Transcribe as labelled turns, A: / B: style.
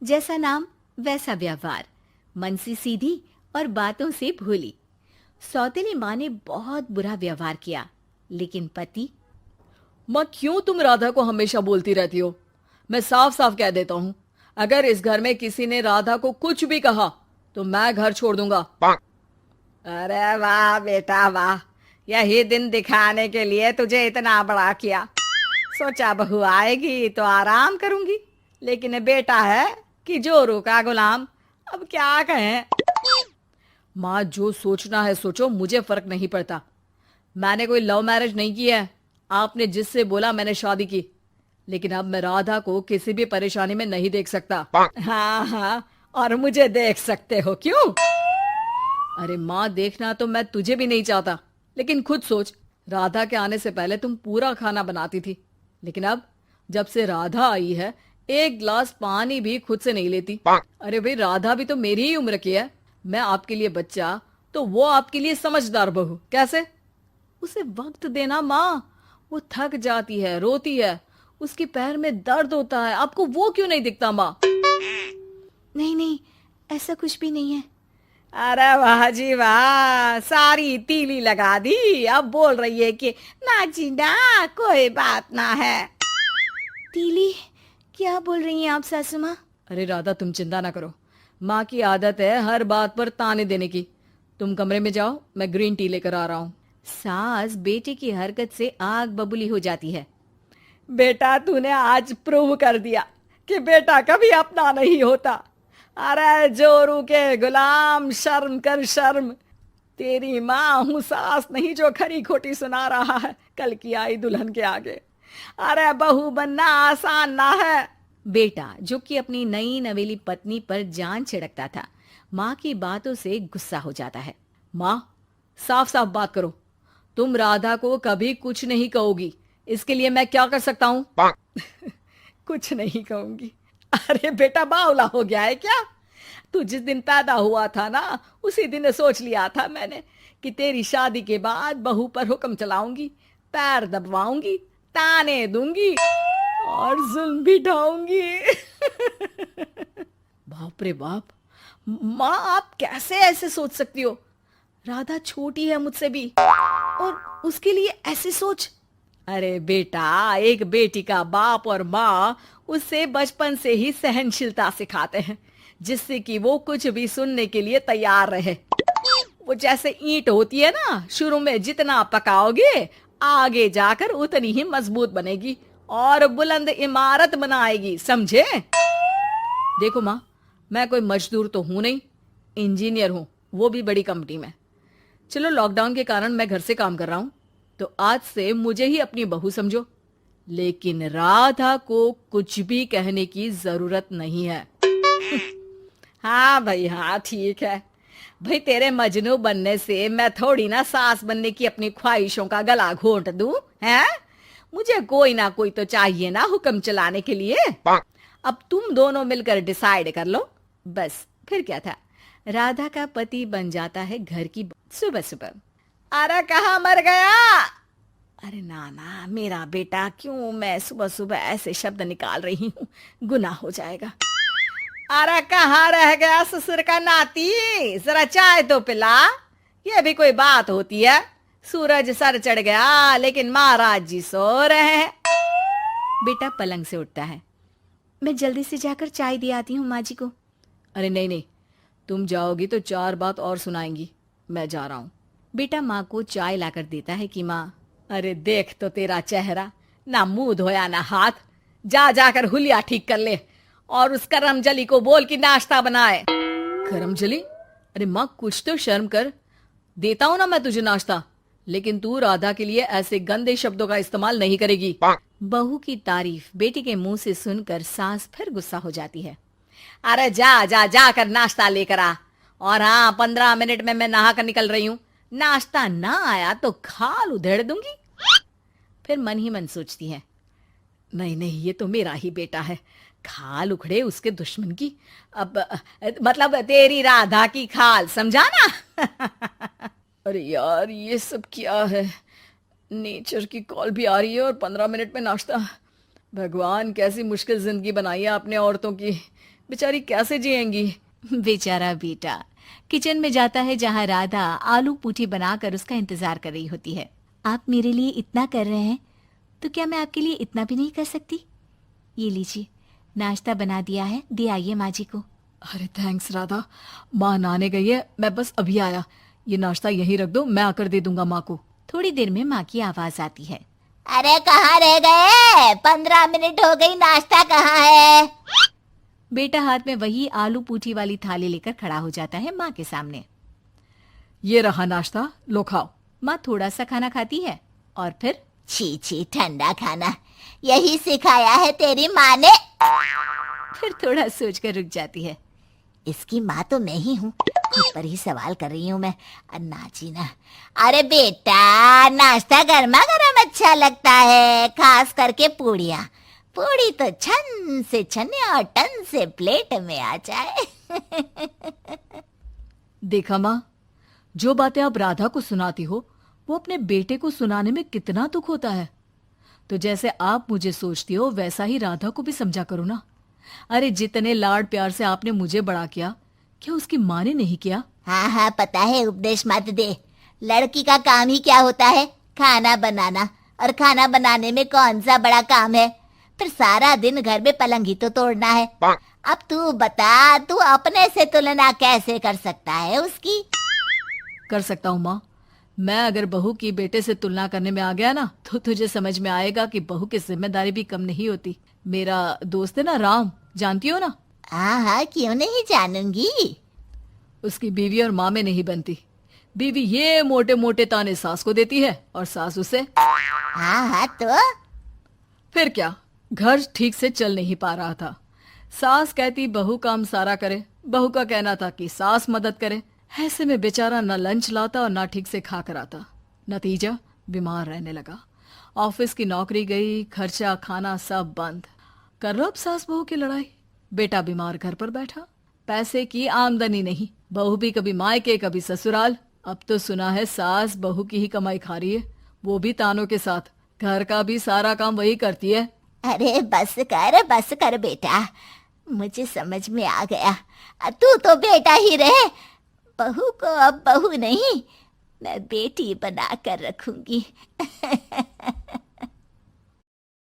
A: जैसा नाम वैसा व्यवहार, मन से सीधी और बातों से भोली। सौतेली माँ ने बहुत बुरा व्यवहार किया, लेकिन पति।
B: माँ, क्यों तुम राधा को हमेशा बोलती रहती हो? मैं साफ साफ कह देता हूँ, अगर इस घर में किसी ने राधा को कुछ भी कहा तो मैं घर छोड़ दूंगा।
C: अरे वाह बेटा वाह, यही दिन दिखाने के लिए तुझे इतना बड़ा किया। सोचा बहू आएगी तो आराम करूंगी, लेकिन बेटा है कि जोरू का गुलाम। अब क्या कहें।
B: माँ, जो सोचना है सोचो, मुझे फर्क नहीं पड़ता। मैंने कोई लव मैरिज नहीं की है। आपने जिससे बोला मैंने शादी की, लेकिन अब मैं राधा को किसी भी परेशानी में नहीं देख सकता।
C: हाँ हाँ, और मुझे देख सकते हो क्यों?
B: अरे माँ, देखना तो मैं तुझे भी नहीं चाहता, लेकिन खुद सोच, राधा के आने से पहले तुम पूरा खाना बनाती थी, लेकिन अब जब से राधा आई है एक गिलास पानी भी खुद से नहीं लेती। अरे भाई, राधा भी तो मेरी ही उम्र की है। मैं आपके लिए बच्चा तो वो आपके लिए समझदार बहू। कैसे? उसे वक्त देना माँ। वो थक जाती है, रोती है, उसके पैर में दर्द होता है। आपको वो क्यों नहीं दिखता माँ?
A: नहीं नहीं, ऐसा कुछ भी नहीं है।
C: अरे वाह जी वाह, सारी तीली लगा दी। अब बोल रही है कि ना जी ना, कोई बात ना है।
A: तीली? क्या बोल रही हैं आप सासू माँ?
B: अरे राधा, तुम चिंता ना करो। माँ की आदत है हर बात पर ताने देने की। तुम कमरे में जाओ, मैं ग्रीन टी लेकर आ रहा हूँ।
A: सास बेटे की हरकत से आग बबूली हो जाती है।
C: बेटा, तूने आज प्रूव कर दिया कि बेटा कभी अपना नहीं होता। अरे जोरू के गुलाम, शर्म कर शर्म। तेरी माँ हूँ, सास नहीं जो खरी खोटी सुना रहा है कल की आई दुल्हन के आगे। अरे बहू बनना आसान ना है।
A: बेटा, जो कि अपनी नई नवेली पत्नी पर जान छिड़कता था, माँ की बातों से गुस्सा हो जाता है।
B: माँ, साफ साफ बात करो। तुम राधा को कभी कुछ नहीं कहोगी, इसके लिए मैं क्या कर सकता हूँ?
C: कुछ नहीं कहूंगी? अरे बेटा, बावला हो गया है क्या? तू जिस दिन पैदा हुआ था ना, उसी दिन सोच लिया था मैंने कि तेरी शादी के बाद बहू पर हुक्म चलाऊंगी, पैर दबवाऊंगी, ताने दूंगी और जुल्म भी ढाऊंगी।
B: बाप रे बाप! माँ, आप कैसे ऐसे सोच सकती हो? राधा छोटी है मुझसे भी, और उसके लिए ऐसे सोच।
C: अरे बेटा, एक बेटी का बाप और माँ उससे बचपन से ही सहनशीलता सिखाते हैं, जिससे कि वो कुछ भी सुनने के लिए तैयार रहे। वो जैसे ईंट होती है ना, शुरू में जितना पकाओगे आगे जाकर उतनी ही मजबूत बनेगी और बुलंद इमारत बनाएगी, समझे?
B: देखो माँ, मैं कोई मजदूर तो हूं नहीं, इंजीनियर हूं, वो भी बड़ी कंपनी में। चलो, लॉकडाउन के कारण मैं घर से काम कर रहा हूं, तो आज से मुझे ही अपनी बहू समझो, लेकिन राधा को कुछ भी कहने की जरूरत नहीं है।
C: हाँ भाई हाँ, ठीक है भाई। तेरे मजनू बनने से मैं थोड़ी ना सास बनने की अपनी ख्वाहिशों का गला घोंट दूं, हैं? मुझे कोई ना कोई तो चाहिए ना हुक्म चलाने के लिए। अब तुम दोनों मिलकर डिसाइड कर लो बस। फिर क्या था,
A: राधा का पति बन जाता है घर की सुबह सुबह।
C: अरे कहाँ मर गया? अरे ना ना, मेरा बेटा, क्यों मैं सुबह सुबह ऐसे शब्द निकाल रही हूँ, गुनाह हो जाएगा। अरे कहाँ रह गया ससुर का नाती? जरा चाय तो पिला। ये भी कोई बात होती है? सूरज सर चढ़ गया, लेकिन महाराज जी सो रहे हैं।
A: बेटा पलंग से उठता है। मैं जल्दी से जाकर चाय दे आती हूँ माँ जी को।
B: अरे नहीं नहीं, तुम जाओगी तो 4 बात और सुनाएंगी। मैं जा रहा हूँ।
A: बेटा माँ को चाय लाकर देता है कि माँ।
C: अरे देख तो तेरा चेहरा, ना मुंह धोया ना हाथ। जा जाकर हुलिया ठीक कर ले और उस करमजली को बोल कि नाश्ता बनाए।
B: करमजली? अरे माँ, कुछ तो शर्म कर। देता हूं ना मैं तुझे नाश्ता, लेकिन तू राधा के लिए ऐसे गंदे शब्दों का इस्तेमाल नहीं करेगी।
A: बहू की तारीफ बेटी के मुंह से सुनकर सास फिर गुस्सा हो जाती है।
C: अरे जा जा जाकर नाश्ता लेकर आ। और हाँ, 15 मिनट में मैं नहा कर निकल रही हूँ। नाश्ता ना आया तो खाल उधेड़ दूंगी। फिर मन ही मन सोचती है, नहीं नहीं, ये तो मेरा ही बेटा है। खाल उखड़े उसके दुश्मन की। अब मतलब तेरी राधा की खाल, समझा ना?
B: अरे यार, ये सब क्या है? नेचर की कॉल भी आ रही है और 15 मिनट में नाश्ता। भगवान, कैसी मुश्किल जिंदगी बनाई है आपने औरतों की। बेचारी कैसे जिएंगी।
A: बेचारा बेटा किचन में जाता है जहाँ राधा आलू पूठी बनाकर उसका इंतजार कर रही होती है। आप मेरे लिए इतना कर रहे हैं तो क्या मैं आपके लिए इतना भी नहीं कर सकती? ये लीजिए, नाश्ता बना दिया है, दे आइए माँ जी को।
B: अरे थैंक्स राधा, माँ नहाने गई है, मैं बस अभी आया। ये नाश्ता यहीं रख दो, मैं आकर दे दूंगा माँ को।
A: थोड़ी देर में माँ की आवाज आती है।
C: अरे कहाँ रह गए? 15 मिनट हो गई, नाश्ता कहाँ है?
A: बेटा हाथ में वही आलू पूठी वाली थाली लेकर खड़ा हो जाता है माँ के सामने।
B: ये रहा नाश्ता, लो खाओ।
A: माँ थोड़ा सा खाना खाती है और फिर
C: छी छी, ठंडा खाना, यही सिखाया है तेरी माँ ने?
A: फिर थोड़ा सोचकर रुक जाती है।
C: इसकी माँ तो मैं ही हूँ, खुद पर ही सवाल कर रही हूँ मैं। नाची ना। अरे बेटा, नाश्ता गर्मा गर्म अच्छा लगता है, खास करके पूड़ियाँ। पूड़ी तो छन से छने और टन से प्लेट में आ जाए।
B: देखा माँ, जो बातें आप राधा को सुनाती हो वो अपने बेटे को सुनाने में कितना दुख होता है। तो जैसे आप मुझे सोचती हो वैसा ही राधा को भी समझा करो ना। अरे जितने लाड प्यार से आपने मुझे बड़ा किया, क्या उसकी माँ ने नहीं किया?
C: हाँ हाँ पता है, उपदेश मत दे। लड़की का काम ही क्या होता है? खाना बनाना। और खाना बनाने में कौन सा बड़ा काम है? फिर सारा दिन घर में पलंग ही तो तोड़ना है। अब तू बता, तू अपने से तुलना कैसे कर सकता है उसकी?
B: कर सकता हूँ माँ। मैं अगर बहू की बेटे से तुलना करने में आ गया ना, तो तुझे समझ में आएगा कि बहू की जिम्मेदारी भी कम नहीं होती। मेरा दोस्त है ना राम, जानती हो ना?
C: हाँ हाँ, क्यों नहीं जानूंगी।
B: उसकी बीवी और माँ में नहीं बनती। बीवी ये मोटे मोटे ताने सास को देती है और सास उसे।
C: हाँ हाँ तो
B: फिर क्या, घर ठीक से चल नहीं पा रहा था। सास कहती बहू काम सारा करे, बहू का कहना था कि सास मदद करे। ऐसे में बेचारा न लंच लाता और ना ठीक से खा कर आता। नतीजा, बीमार रहने लगा। ऑफिस की नौकरी गई, खर्चा खाना सब बंद। कर लो अब सास बहू की लड़ाई। बेटा बीमार घर पर बैठा, पैसे की आमदनी नहीं, बहू भी कभी मायके कभी ससुराल। अब तो सुना है सास बहू की ही कमाई खा रही है, वो भी तानों के साथ। घर का भी सारा काम वही करती है।
C: अरे बस कर बेटा, मुझे समझ में आ गया। तू तो बेटा ही रहे। बहू को अब बहू नहीं, मैं बेटी बना कर रखूंगी।